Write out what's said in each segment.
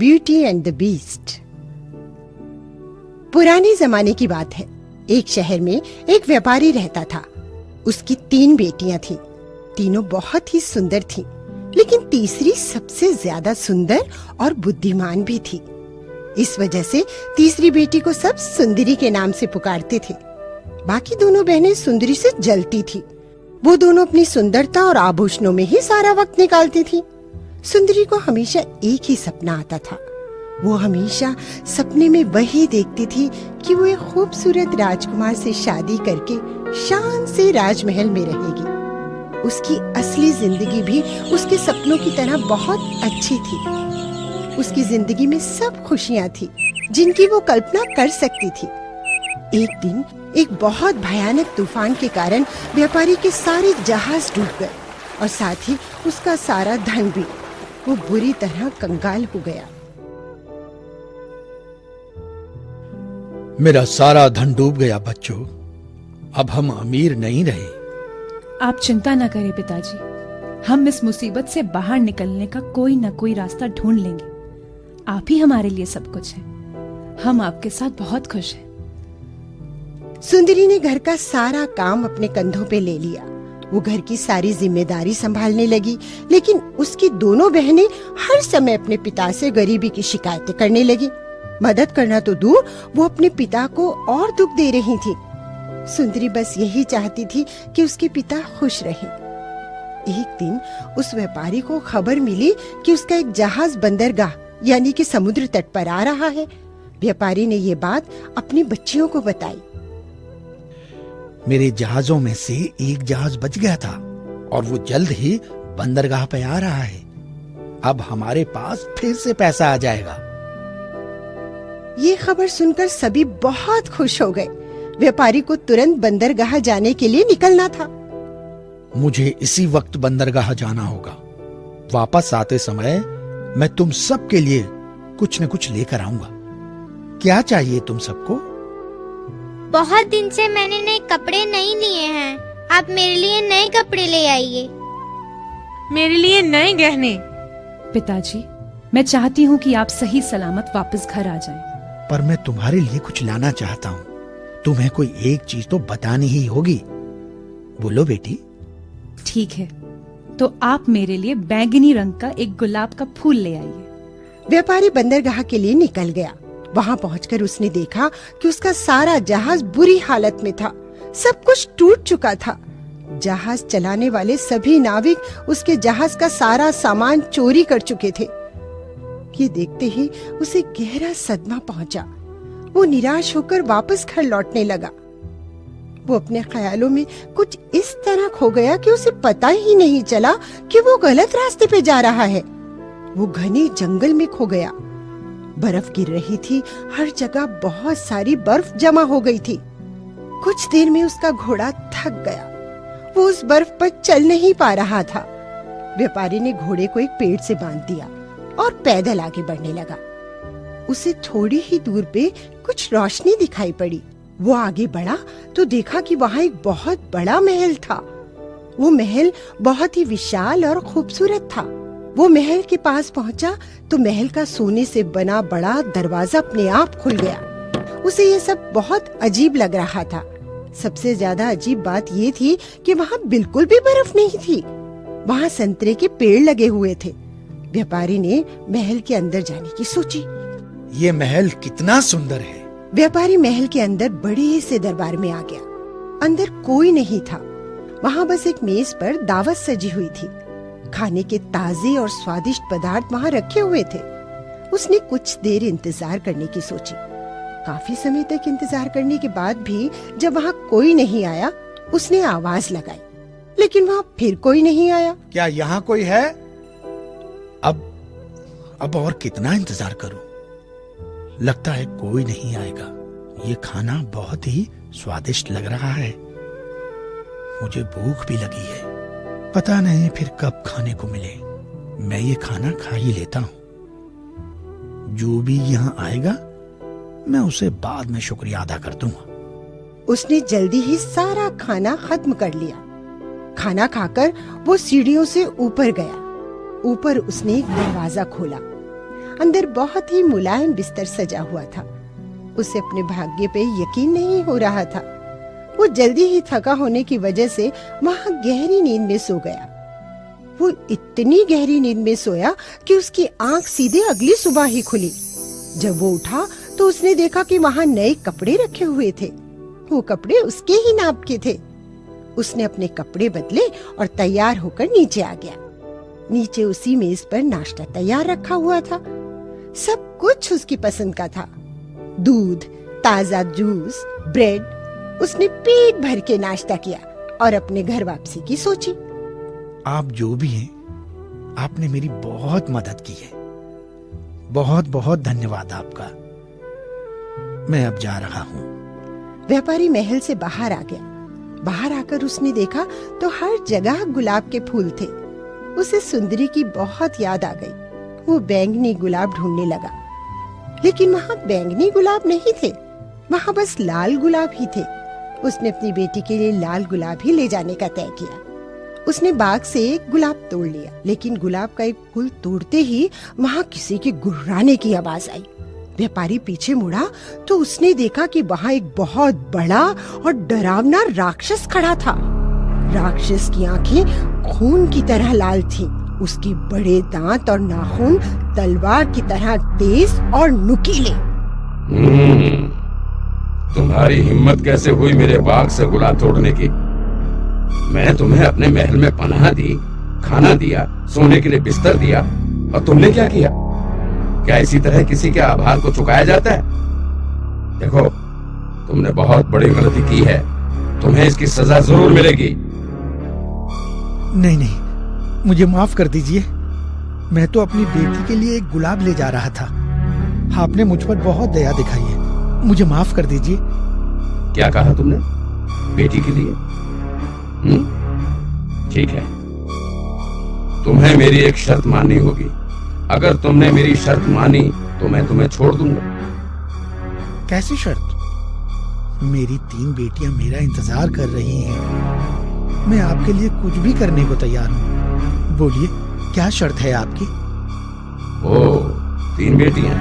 Beauty and the beast. पुराने जमाने की बात है। एक शहर में एक व्यापारी रहता था। उसकी 3 बेटियां थीं। तीनों बहुत ही सुंदर थीं, लेकिन तीसरी सबसे ज्यादा सुंदर और बुद्धिमान भी थी। इस वजह से तीसरी बेटी को सब सुंदरी के नाम से पुकारते थे। बाकी दोनों बहनें सुंदरी से जलती थी। वो दोनों अपनी सुंदरता और आभूषणों में ही सारा वक्त निकालती थी। सुंदरी को हमेशा एक ही सपना आता था। वो हमेशा सपने में वही देखती थी कि वो एक खूबसूरत राजकुमार से शादी करके शान से राजमहल में रहेगी। उसकी असली जिंदगी भी उसके सपनों की तरह बहुत अच्छी थी। उसकी जिंदगी में सब खुशियां थी जिनकी वो कल्पना कर सकती थी। एक दिन एक बहुत भयानक तूफान के कारण व्यापारी के सारे जहाज डूब गए और साथ ही उसका सारा धन भी। वो बुरी तरह कंगाल हो गया। मेरा सारा धन डूब गया बच्चों। अब हम अमीर नहीं रहे। आप चिंता न करें पिताजी, हम इस मुसीबत से बाहर निकलने का कोई न कोई रास्ता ढूंढ लेंगे। आप ही हमारे लिए सब कुछ है। हम आपके साथ बहुत खुश हैं। सुंदरी ने घर का सारा काम अपने कंधों पे ले लिया। वो घर की सारी जिम्मेदारी संभालने लगी, लेकिन उसकी दोनों बहनें हर समय अपने पिता से गरीबी की शिकायतें करने लगी। मदद करना तो दूर, वो अपने पिता को और दुख दे रही थी। सुंदरी बस यही चाहती थी कि उसके पिता खुश रहें। एक दिन उस व्यापारी को खबर मिली कि उसका एक जहाज बंदरगाह यानी कि समुद्र तट पर आ रहा है। व्यापारी ने ये बात अपनी बच्चियों को बताई। मेरे जहाजों में से एक जहाज बच गया था और वो जल्द ही बंदरगाह पे आ रहा है। अब हमारे पास फिर से पैसा आ जाएगा। ये खबर सुनकर सभी बहुत खुश हो गए। व्यापारी को तुरंत बंदरगाह जाने के लिए निकलना था। मुझे इसी वक्त बंदरगाह जाना होगा। वापस आते समय मैं तुम सब के लिए कुछ न कुछ लेकर आऊंगा। क्या चाहिए तुम सबको? बहुत दिन से मैंने नए कपड़े नहीं लिए हैं। आप मेरे लिए नए कपड़े ले आइए। मेरे लिए नए गहने। पिताजी, मैं चाहती हूँ कि आप सही सलामत वापस घर आ जाएं। पर मैं तुम्हारे लिए कुछ लाना चाहता हूँ। तुम्हें कोई एक चीज तो बतानी ही होगी। बोलो बेटी। ठीक है, तो आप मेरे लिए बैंगनी रंग का एक गुलाब का फूल ले आइए। व्यापारी बंदरगाह के लिए निकल गया। वहाँ पहुंचकर उसने देखा कि उसका सारा जहाज बुरी हालत में था। सब कुछ टूट चुका था। जहाज चलाने वाले सभी नाविक उसके जहाज का सारा सामान चोरी कर चुके थे। ये देखते ही उसे गहरा सदमा पहुंचा। वो निराश होकर वापस घर लौटने लगा। वो अपने ख्यालों में कुछ इस तरह खो गया कि उसे पता ही नहीं चला कि वो गलत रास्ते पे जा रहा है। वो घने जंगल में खो गया। बर्फ गिर रही थी। हर जगह बहुत सारी बर्फ जमा हो गई थी। कुछ देर में उसका घोड़ा थक गया। वो उस बर्फ पर चल नहीं पा रहा था। व्यापारी ने घोड़े को एक पेड़ से बांध दिया और पैदल आगे बढ़ने लगा। उसे थोड़ी ही दूर पे कुछ रोशनी दिखाई पड़ी। वो आगे बढ़ा तो देखा कि वहाँ एक बहुत बड़ा महल था। वो महल बहुत ही विशाल और खूबसूरत था। वो महल के पास पहुंचा तो महल का सोने से बना बड़ा दरवाजा अपने आप खुल गया। उसे ये सब बहुत अजीब लग रहा था। सबसे ज्यादा अजीब बात ये थी कि वहाँ बिल्कुल भी बर्फ नहीं थी। वहाँ संतरे के पेड़ लगे हुए थे। व्यापारी ने महल के अंदर जाने की सोची। ये महल कितना सुंदर है। व्यापारी महल के अंदर बड़े से दरबार में आ गया। अंदर कोई नहीं था। वहाँ बस एक मेज पर दावत सजी हुई थी। खाने के ताजे और स्वादिष्ट पदार्थ वहाँ रखे हुए थे। उसने कुछ देर इंतजार करने की सोची। काफी समय तक इंतजार करने के बाद भी जब वहाँ कोई नहीं आया, उसने आवाज लगाई, लेकिन वहाँ फिर कोई नहीं आया। क्या यहाँ कोई है? अब और कितना इंतजार करूं? लगता है कोई नहीं आएगा। ये खाना बहुत ही स्वादिष्ट लग रहा है। मुझे भूख भी लगी है। पता नहीं फिर कब खाने को मिले। मैं ये खाना खा ही लेता हूँ। जो भी यहाँ आएगा मैं उसे बाद में शुक्रिया अदा कर दूंगा। उसने जल्दी ही सारा खाना खत्म कर लिया। खाना खाकर वो सीढ़ियों से ऊपर गया। ऊपर उसने एक दरवाजा खोला। अंदर बहुत ही मुलायम बिस्तर सजा हुआ था। उसे अपने भाग्य पे यकीन नहीं हो रहा था। वो जल्दी ही थका होने की वजह से वहां गहरी नींद में सो गया। वो इतनी गहरी नींद में सोया कि उसकी आंख सीधे अगली सुबह ही खुली। जब वो उठा तो उसने देखा कि वहां नए कपड़े रखे हुए थे। वो कपड़े उसके ही नाप के थे। उसने अपने कपड़े बदले और तैयार होकर नीचे आ गया। नीचे उसी मेज पर नाश्ता तैयार रखा हुआ था। सब कुछ उसकी पसंद का था। दूध, ताजा जूस, ब्रेड। उसने पेट भर के नाश्ता किया और अपने घर वापसी की सोची। आप जो भी हैं, आपने मेरी बहुत मदद की है। बहुत बहुत धन्यवाद आपका। मैं अब जा रहा हूँ। व्यापारी महल से बाहर आ गया। बाहर आकर उसने देखा तो हर जगह गुलाब के फूल थे। उसे सुंदरी की बहुत याद आ गई। वो बैंगनी गुलाब ढूंढने लगा, लेकिन वहाँ बैंगनी गुलाब नहीं थे, वहाँ बस लाल गुलाब ही थे। उसने अपनी बेटी के लिए लाल गुलाब ही ले जाने का तय किया। उसने बाग से एक गुलाब तोड़ लिया, लेकिन गुलाब का एक फूल तोड़ते ही वहाँ किसी के गुर्राने की आवाज आई। व्यापारी पीछे मुड़ा तो उसने देखा कि वहाँ एक बहुत बड़ा और डरावना राक्षस खड़ा था। राक्षस की आंखें खून की तरह लाल थीं। उसके बड़े दांत और नाखून तलवार की तरह तेज और नुकीले। तुम्हारी हिम्मत कैसे हुई मेरे बाग से गुलाब तोड़ने की? मैं तुम्हें अपने महल में पनाह दी, खाना दिया, सोने के लिए बिस्तर दिया, और तुमने क्या किया? क्या इसी तरह किसी के आभार को चुकाया जाता है? देखो, तुमने बहुत बड़ी गलती की है। तुम्हें इसकी सजा जरूर मिलेगी। नहीं नहीं, मुझे माफ कर दीजिए। मैं तो अपनी बेटी के लिए एक गुलाब ले जा रहा था। आपने मुझ पर बहुत दया दिखाई है। मुझे माफ कर दीजिए। क्या कहा तुमने? बेटी के लिए? ठीक है, तुम्हें मेरी एक शर्त माननी होगी। अगर तुमने मेरी शर्त मानी तो मैं तुम्हें छोड़ दूंगा। कैसी शर्त? मेरी 3 बेटियां मेरा इंतजार कर रही हैं। मैं आपके लिए कुछ भी करने को तैयार हूँ। बोलिए, क्या शर्त है आपकी? ओह, 3 बेटियां।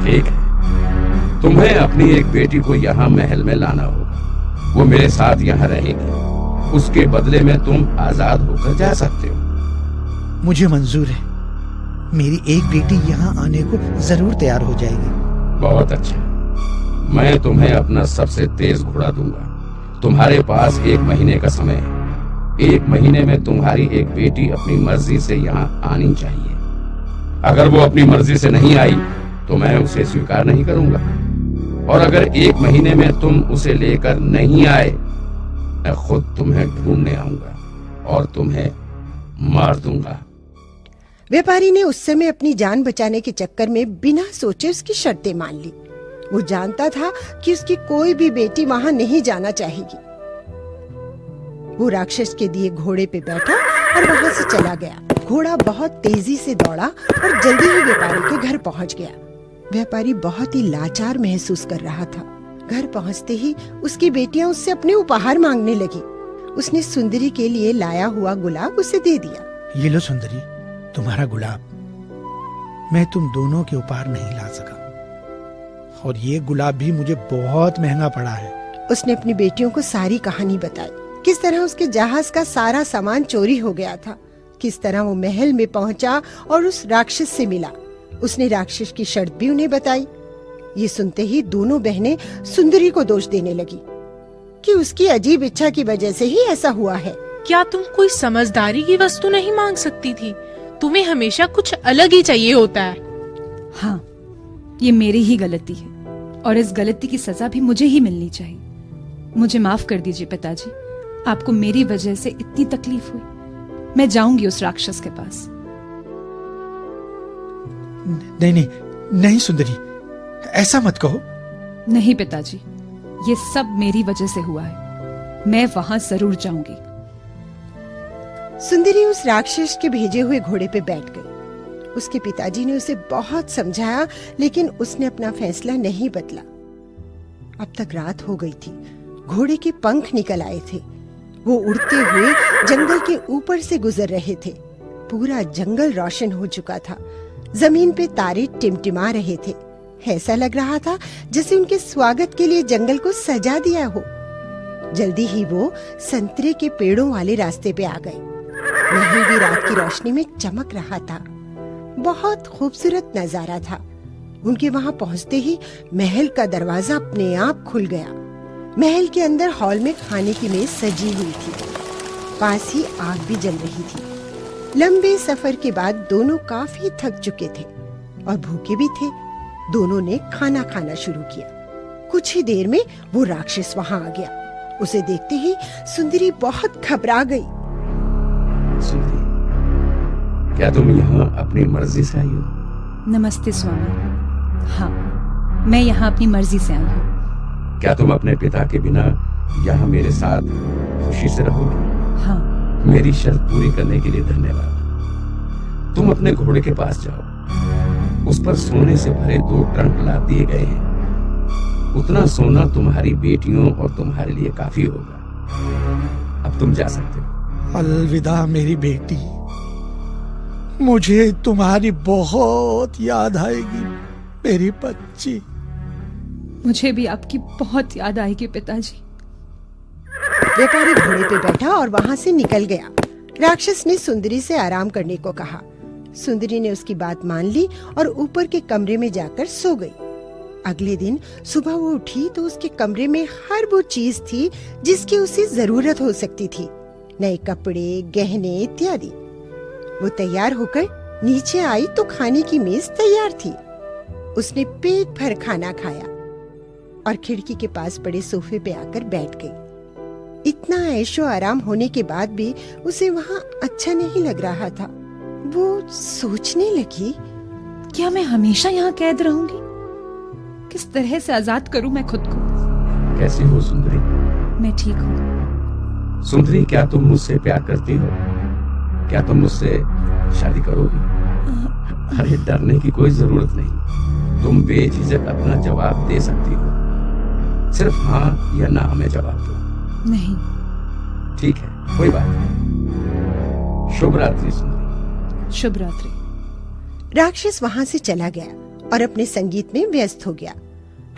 ठीक है, तुम्हें अपनी एक बेटी को यहाँ महल में लाना होगा। वो मेरे साथ यहाँ रहेगी। उसके बदले में तुम आजाद होकर जा सकते हो। मुझे मंजूर है। मेरी एक बेटी यहाँ आने को जरूर तैयार हो जाएगी। बहुत अच्छा। मैं तुम्हें अपना सबसे तेज घोड़ा दूंगा। तुम्हारे पास 1 महीने का समय है। 1 महीने में तुम्हारी एक बेटी अपनी मर्जी से यहाँ आनी चाहिए। अगर वो अपनी मर्जी से नहीं आई तो मैं उसे स्वीकार नहीं करूंगा। और अगर 1 महीने में तुम उसे लेकर नहीं आए, मैं खुद तुम्हें ढूंढने आऊंगा और तुम्हें मार दूंगा। व्यापारी ने उस समय अपनी जान बचाने के चक्कर में बिना सोचे उसकी शर्तें मान ली। वो जानता था कि उसकी कोई भी बेटी वहां नहीं जाना चाहेगी। वो राक्षस के दिए घोड़े पे बैठा और वहां से चला गया। घोड़ा बहुत तेजी से दौड़ा और जल्दी ही व्यापारी के घर पहुंच गया। व्यापारी बहुत ही लाचार महसूस कर रहा था। घर पहुंचते ही उसकी बेटियां उससे अपने उपहार मांगने लगी। उसने सुंदरी के लिए लाया हुआ गुलाब उसे दे दिया। ये लो सुंदरी, तुम्हारा गुलाब। मैं तुम दोनों के उपहार नहीं ला सका, और ये गुलाब भी मुझे बहुत महंगा पड़ा है। उसने अपनी बेटियों को सारी कहानी बताई। किस तरह उसके जहाज का सारा सामान चोरी हो गया था, किस तरह वो महल में पहुंचा और उस राक्षस से मिला। उसने राक्षस की शर्त भी उन्हें बताई। ये सुनते ही दोनों बहनें सुंदरी को दोष देने लगी कि उसकी अजीब इच्छा की वजह से ही ऐसा हुआ है। क्या तुम कोई समझदारी की वस्तु नहीं मांग सकती थी? तुम्हें हमेशा कुछ अलग ही चाहिए होता है। हाँ, ये मेरी ही गलती है और इस गलती की सजा भी मुझे ही मिलनी चाहिए। मुझे माफ कर दीजिए पिताजी, आपको मेरी वजह से इतनी तकलीफ हुई। मैं जाऊंगी उस राक्षस के पास। नहीं नहीं नहीं सुंदरी, ऐसा मत कहो। नहीं पिताजी, ये सब मेरी वजह से हुआ है। मैं वहां जरूर जाऊंगी। सुंदरी उस राक्षस के भेजे हुए घोड़े पे बैठ गई। उसके पिताजी ने उसे बहुत समझाया, लेकिन उसने अपना फैसला नहीं बदला। अब तक रात हो गई थी। घोड़े के पंख निकल आए थे। वो उड़ते हुए जंगल के ऊपर से गुजर रहे थे। पूरा जंगल रोशन हो चुका था। जमीन पे तारे टिमटिमा रहे थे। ऐसा लग रहा था जैसे उनके स्वागत के लिए जंगल को सजा दिया हो। जल्दी ही वो संतरे के पेड़ों वाले रास्ते पे आ गए। महल भी रात की रोशनी में चमक रहा था। बहुत खूबसूरत नजारा था। उनके वहां पहुंचते ही महल का दरवाजा अपने आप खुल गया। महल के अंदर हॉल में खाने की मेज सजी हुई थी। पास ही आग भी जल रही थी। लंबे सफर के बाद दोनों काफी थक चुके थे और भूखे भी थे। दोनों ने खाना खाना शुरू किया। कुछ ही देर में वो राक्षस वहां आ गया। उसे देखते ही सुंदरी बहुत घबरा गई। सुंदरी, क्या तुम यहाँ अपनी मर्जी से आई हो? नमस्ते स्वामी। हाँ, मैं यहाँ अपनी मर्जी से आई हूँ। क्या तुम अपने पिता के बिना यहाँ मेरे साथ खुशी से रहोगी? हाँ। मेरी शर्त पूरी करने के लिए धन्यवाद। तुम अपने घोड़े के पास जाओ। उस पर सोने से भरे 2 ट्रंक लाद दिए गए हैं। उतना सोना तुम्हारी बेटियों और तुम्हारे लिए काफी होगा। अब तुम जा सकते हो। अलविदा मेरी बेटी, मुझे तुम्हारी बहुत याद आएगी मेरी बच्ची। मुझे भी आपकी बहुत याद आएगी पिताजी। व्यापारी घोड़े पे बैठा और वहां से निकल गया। राक्षस ने सुंदरी से आराम करने को कहा। सुंदरी ने उसकी बात मान ली और ऊपर के कमरे में जाकर सो गई। अगले दिन सुबह वो उठी तो उसके कमरे में हर वो चीज थी जिसकी उसे जरूरत हो सकती थी। नए कपड़े, गहने इत्यादि। वो तैयार होकर नीचे आई तो खाने की मेज तैयार थी। उसने पेट भर खाना खाया और खिड़की के पास पड़े सोफे पे आकर बैठ गई। इतना ऐशो आराम होने के बाद भी उसे वहाँ अच्छा नहीं लग रहा था। वो सोचने लगी, क्या मैं हमेशा यहाँ कैद रहूंगी? किस तरह से आजाद करूं मैं खुद को? कैसी हो सुंदरी? मैं ठीक हूँ। सुंदरी, क्या तुम मुझसे प्यार करती हो? क्या तुम मुझसे शादी करोगी? अरे डरने की कोई जरूरत नहीं। तुम बेझिझक अपना जवाब दे सकती हो। सिर्फ हाँ या ना में जवाब दो। नहीं। ठीक है, कोई बात नहीं। शुभ रात्रि सुंदरी। शुभ रात्रि। राक्षस वहां से चला गया और अपने संगीत में व्यस्त हो गया।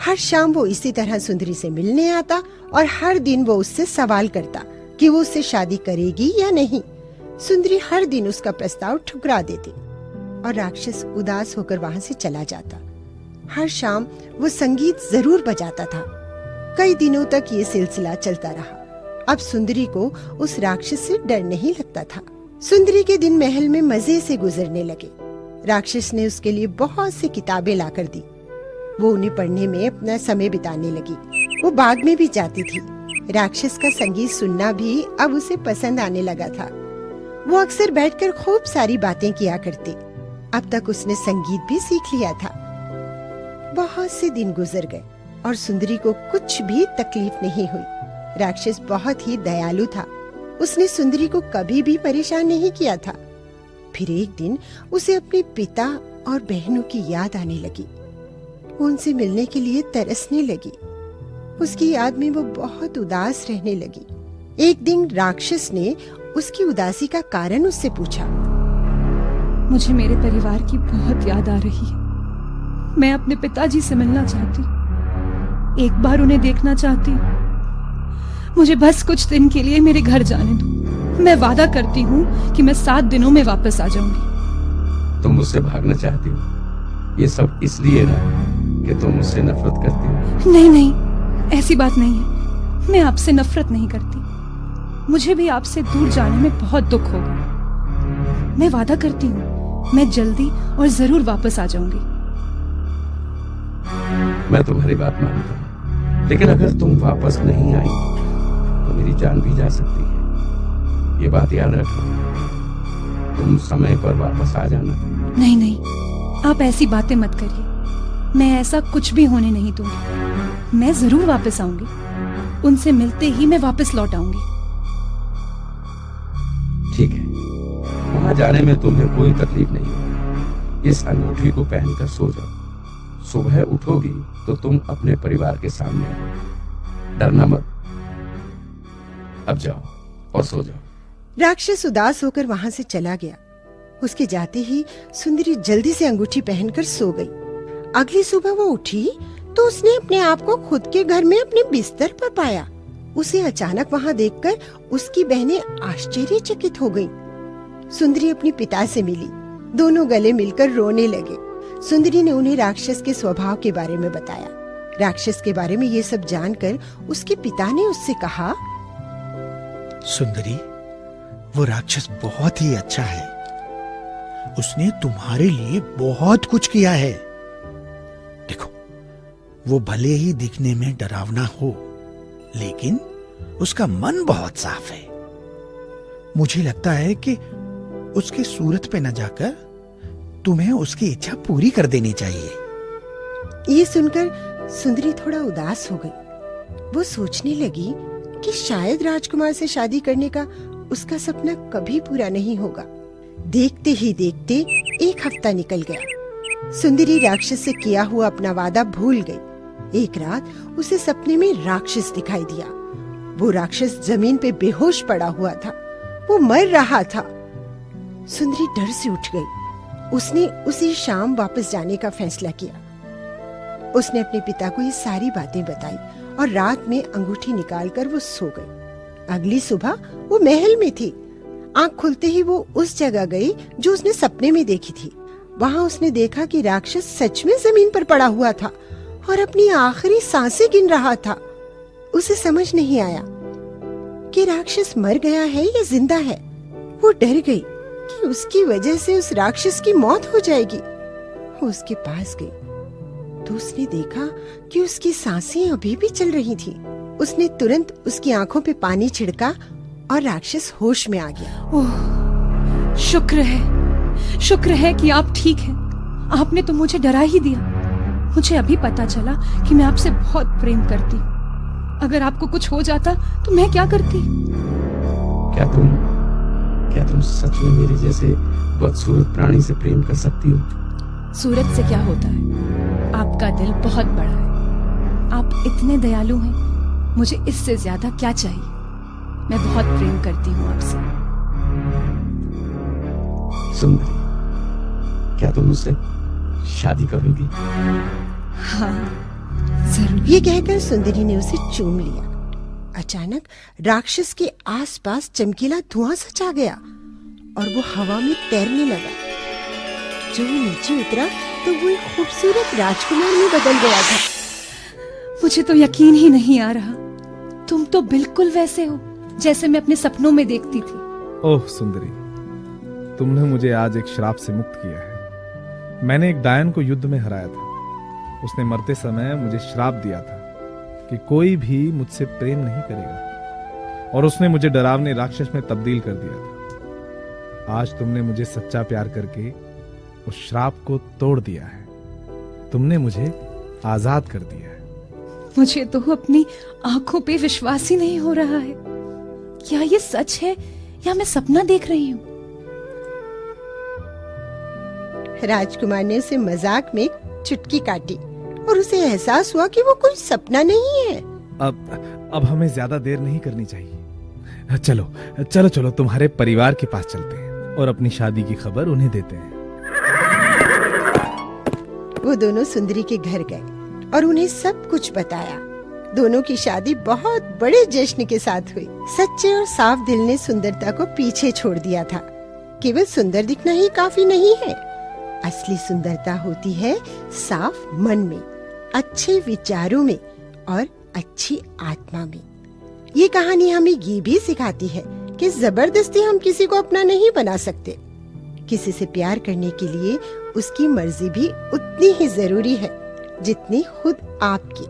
हर शाम वो इसी तरह सुंदरी से मिलने आता और हर दिन वो उससे सवाल करता कि वो उससे शादी करेगी या नहीं। सुंदरी हर दिन उसका प्रस्ताव ठुकरा देती और राक्षस उदास होकर वहां से चला जाता। हर शाम वो संगीत जरूर बजाता था। कई दिनों तक ये सिलसिला चलता रहा। अब सुंदरी को उस राक्षस से डर नहीं लगता था। सुंदरी के दिन महल में मजे से गुजरने लगे। राक्षस ने उसके लिए बहुत सी किताबें लाकर दी। वो उन्हें पढ़ने में अपना समय बिताने लगी। वो बाग में भी जाती थी। राक्षस का संगीत सुनना भी अब उसे पसंद आने लगा था। वो अक्सर बैठकर खूब सारी बातें किया करती। अब तक उसने संगीत भी सीख लिया था। बहुत से दिन गुजर गए और सुंदरी को कुछ भी तकलीफ नहीं हुई। राक्षस बहुत ही दयालु था। उसने सुंदरी को कभी भी परेशान नहीं किया था। फिर एक दिन उसे अपने पिता और बहनों की याद आने लगी। वो उनसे मिलने के लिए तरसने लगी। उसकी याद में वो बहुत उदास रहने लगी। एक दिन राक्षस ने उसकी उदासी का कारण उससे पूछा। मुझे मेरे परिवार की बहुत याद आ रही है। मैं अपने पिताजी से मिलना चाहती हूँ। एक बार उन्हें देखना चाहती हूँ। मुझे बस कुछ दिन के लिए मेरे घर जाने दो। मैं वादा करती हूँ कि मैं 7 दिनों में वापस आ जाऊंगी। तुम मुझसे भागना चाहती हो? ये सब इसलिए ना कि तुम मुझसे नफरत करती हो? नहीं नहीं, ऐसी बात नहीं है। मैं आपसे नफरत नहीं करती। मुझे भी आपसे दूर जाने में बहुत दुख होगा। मैं वादा करती हूँ, मैं जल्दी और जरूर वापस आ जाऊंगी। मैं तुम्हारी बात मानता हूँ, लेकिन अगर तुम वापस नहीं आई तो मेरी जान भी जा सकती है। ये बात याद रखना। तुम समय पर वापस आ जाना। नहीं नहीं, आप ऐसी बातें मत करिए। मैं ऐसा कुछ भी होने नहीं दूंगी। मैं जरूर वापस आऊंगी। उनसे मिलते ही मैं वापस लौट आऊंगी। ठीक है, वहां जाने में तुम्हें कोई तकलीफ नहीं होगी। इस अंगूठी को पहनकर सो जाओ। सुबह उठोगी तो तुम अपने परिवार के सामने आओ। डरना मत। अब जाओ और सो जाओ। राक्षस उदास होकर वहां से चला गया। उसके जाते ही सुंदरी जल्दी से अंगूठी पहनकर सो गई। अगली सुबह वो उठी तो उसने अपने आप को खुद के घर में अपने बिस्तर पर पाया। उसे अचानक वहाँ देखकर उसकी बहनें आश्चर्यचकित हो गईं। सुंदरी अपने पिता से मिली। दोनों गले मिलकर रोने लगे। सुंदरी ने उन्हें राक्षस के स्वभाव के बारे में बताया। राक्षस के बारे में ये सब जानकर उसके पिता ने उससे कहा, सुंदरी, वो राक्षस बहुत ही अच्छा है। उसने तुम्हारे लिए बहुत कुछ किया है। देखो, वो भले ही दिखने में डरावना हो, लेकिन उसका मन बहुत साफ है। मुझे लगता है कि उसके सूरत पे न जाकर तुम्हें उसकी इच्छा पूरी कर देनी चाहिए। ये सुनकर सुंदरी थोड़ा उदास हो गई। वो सोचने लगी कि शायद राजकुमार से शादी करने का उसका सपना कभी पूरा नहीं होगा। देखते ही देखते 1 हफ्ता निकल गया। सुंदरी राक्षस से किया हुआ अपना वादा भूल गई। एक रात उसे सपने में राक्षस दिखाई दिया। वो राक्षस जमीन पे बेहोश पड़ा हुआ था। वो मर रहा था। सुंदरी डर से उठ गई। उसने उसी शाम वापस जाने का फैसला किया। उसने अपने पिता को ये सारी बातें बताई और रात में अंगूठी निकालकर वो सो गई। अगली सुबह वो महल में थी। आंख खुलते ही वो उस जगह गई जो उसने सपने में देखी थी। वहाँ उसने देखा कि राक्षस सच में जमीन पर पड़ा हुआ था और अपनी आखिरी सांसें गिन रहा था। उसे समझ नहीं आया कि राक्षस मर गया है या जिंदा है। वो डर गई कि उसकी वजह से उस राक्षस की मौत हो जाएगी। वो उसके पास गई तो उसने देखा कि उसकी सांसें अभी भी चल रही थीं। उसने तुरंत उसकी आंखों पे पानी छिड़का और राक्षस होश में आ गया। ओह, शुक्र है कि आप ठीक हैं। आपने तो मुझे डरा ही दिया। मुझे अभी पता चला कि मैं आपसे बहुत प्रेम करती हूँ। अगर आपको कुछ हो जाता तो मैं क्या करती? क्या तुम सच में मेरे जैसे बदसूरत प्राणी से प्रेम कर सकती हो? सूरत से क्या होता है? आपका दिल बहुत बड़ा है। आप इतने दयालु हैं। मुझे इससे ज्यादा क्या चाहिए? मैं बहुत प्रेम करती हूँ आपसे। सुंदरी, क्या तुम मुझसे शादी करोगी? हाँ, जरूर। ये कहकर सुंदरी ने उसे चूम लिया। अचानक राक्षस के आसपास चमकीला धुआं सा छा गया और वो हवा में तैरने लगा। जो वो नीचे उतरा तो वो एक खूबसूरत राजकुमार में बदल गया था। मुझे तो यकीन ही नहीं आ रहा। तुम तो बिल्कुल वैसे हो जैसे मैं अपने सपनों में देखती थी। ओह सुंदरी, तुमने मुझे आज एक श्राप से मुक्त किया है। मैंने एक डायन को युद्ध में हराया था। उसने मरते समय मुझे श्राप दिया था कि कोई भी मुझसे प्रेम नहीं करेगा, और उसने मुझे डरावने राक्षस में तब्दील कर दिया था। आज तुमने मुझे सच्चा प्यार करके उस श्राप को तोड़ दिया है। तुमने मुझे आजाद कर दिया है। मुझे तो अपनी आंखों पे विश्वास ही नहीं हो रहा है। क्या ये सच है या मैं सपना देख रही हूँ? राजकुमार ने उसे मजाक में चुटकी काटी और उसे एहसास हुआ कि वो कोई सपना नहीं है। अब हमें ज्यादा देर नहीं करनी चाहिए। चलो चलो चलो, तुम्हारे परिवार के पास चलते हैं और अपनी शादी की खबर उन्हें देते हैं। वो दोनों सुंदरी के घर गए और उन्हें सब कुछ बताया। दोनों की शादी बहुत बड़े जश्न के साथ हुई। सच्चे और साफ दिल ने सुंदरता को पीछे छोड़ दिया था। केवल सुंदर दिखना ही काफी नहीं है। असली सुंदरता होती है साफ मन में, अच्छे विचारों में और अच्छी आत्मा में। ये कहानी हमें ये भी सिखाती है कि जबरदस्ती हम किसी को अपना नहीं बना सकते। किसी से प्यार करने के लिए उसकी मर्जी भी उतनी ही जरूरी है जितनी खुद आपकी।